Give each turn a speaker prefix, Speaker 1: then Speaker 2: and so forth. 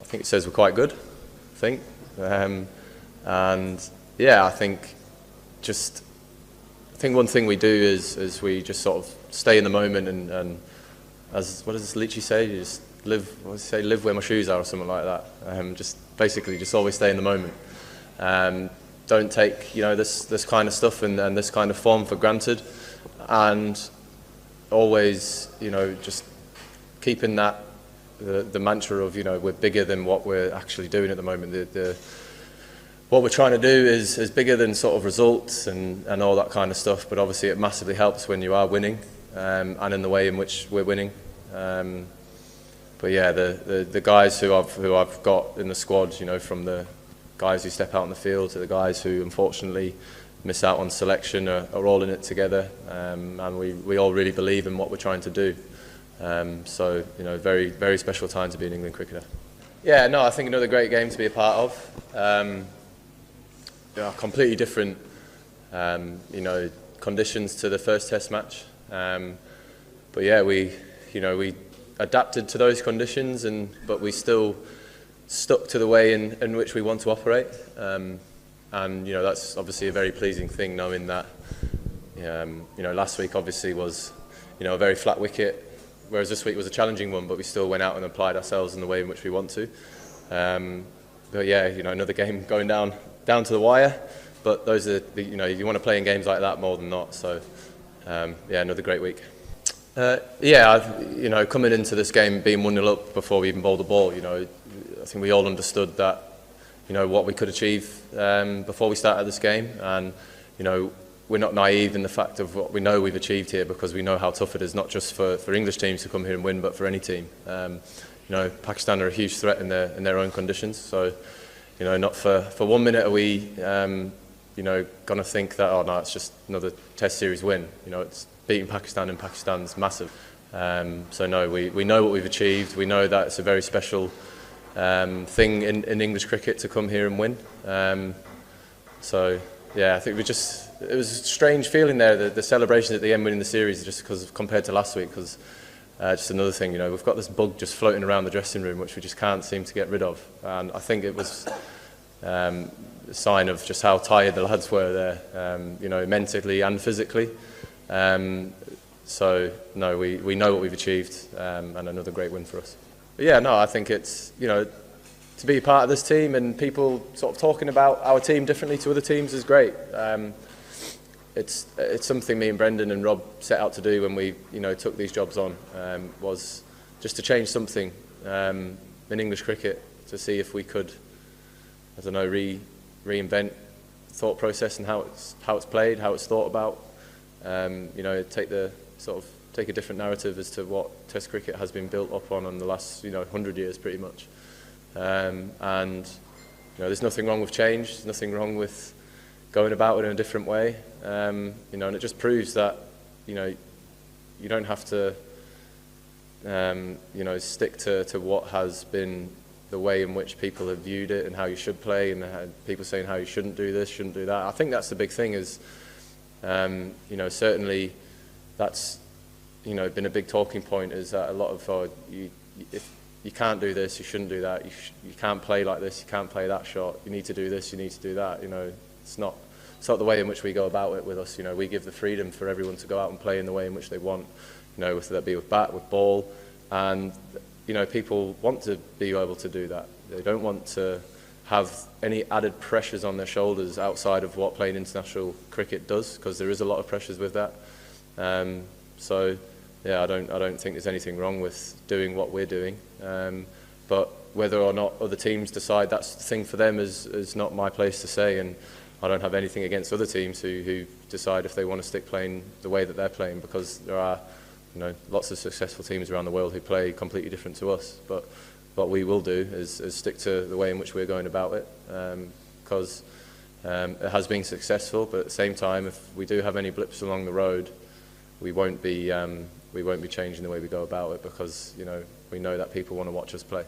Speaker 1: think it says we're quite good, I think. And yeah, I think one thing we do is we just sort of stay in the moment and as what does Leachy say? You just live where my shoes are or something like that. Just basically just always stay in the moment. Don't take this kind of stuff and this kind of form for granted, and always just keeping that the mantra of we're bigger than what we're actually doing at the moment. What we're trying to do is bigger than sort of results and all that kind of stuff, but obviously it massively helps when you are winning and in the way in which we're winning. But yeah, the guys who I've got in the squad, from the guys who step out on the field to the guys who unfortunately miss out on selection are all in it together, and we all really believe in what we're trying to do. So very, very special time to be an England cricketer. Yeah, no, I think another great game to be a part of. Completely different, conditions to the first Test match. But yeah, we adapted to those conditions, but we still stuck to the way in which we want to operate. And that's obviously a very pleasing thing, knowing that last week obviously was a very flat wicket, whereas this week was a challenging one, but we still went out and applied ourselves in the way in which we want to. But yeah, another game going down to the wire, but those are you want to play in games like that more than not. So yeah, another great week. Coming into this game being 1-0 up before we even bowled the ball, I think we all understood that what we could achieve before we started this game, and we're not naive in the fact of what we know we've achieved here, because we know how tough it is, not just for English teams to come here and win, but for any team. Pakistan are a huge threat in their own conditions, so not for 1 minute are we going to think that, oh no, it's just another Test series win. It's beating Pakistan, and Pakistan's massive. So no, we know what we've achieved. We know that it's a very special thing in English cricket to come here and win. So yeah, I think it was a strange feeling there, the celebration at the end winning the series, just because compared to last week, because just another thing, we've got this bug just floating around the dressing room, which we just can't seem to get rid of. And I think it was a sign of just how tired the lads were there, mentally and physically. So no, we know what we've achieved, and another great win for us. But yeah, no, I think it's to be part of this team and people sort of talking about our team differently to other teams is great. It's something me and Brendan and Rob set out to do when we took these jobs on, was just to change something in English cricket, to see if we could, I don't know, reinvent the thought process and how it's played, how it's thought about. Take a different narrative as to what Test cricket has been built up on the last 100 years pretty much. And there's nothing wrong with change. There's nothing wrong with going about it in a different way. And it just proves that you don't have to stick to what has been the way in which people have viewed it and how you should play, and people saying how you shouldn't do this, shouldn't do that. I think that's the big thing. Is certainly that's been a big talking point, is that a lot of if you can't do this, you shouldn't do that, you can't play like this, you can't play that shot, you need to do this, you need to do that. It's not the way in which we go about it with us. We give the freedom for everyone to go out and play in the way in which they want, whether that be with bat, with ball, and people want to be able to do that. They don't want to have any added pressures on their shoulders outside of what playing international cricket does, because there is a lot of pressures with that. So yeah, I don't think there's anything wrong with doing what we're doing. But whether or not other teams decide that's the thing for them is not my place to say, and I don't have anything against other teams who decide if they want to stick playing the way that they're playing, because there are lots of successful teams around the world who play completely different to us. But what we will do is stick to the way in which we're going about it, because it has been successful. But at the same time, if we do have any blips along the road, we won't be changing the way we go about it, because we know that people want to watch us play.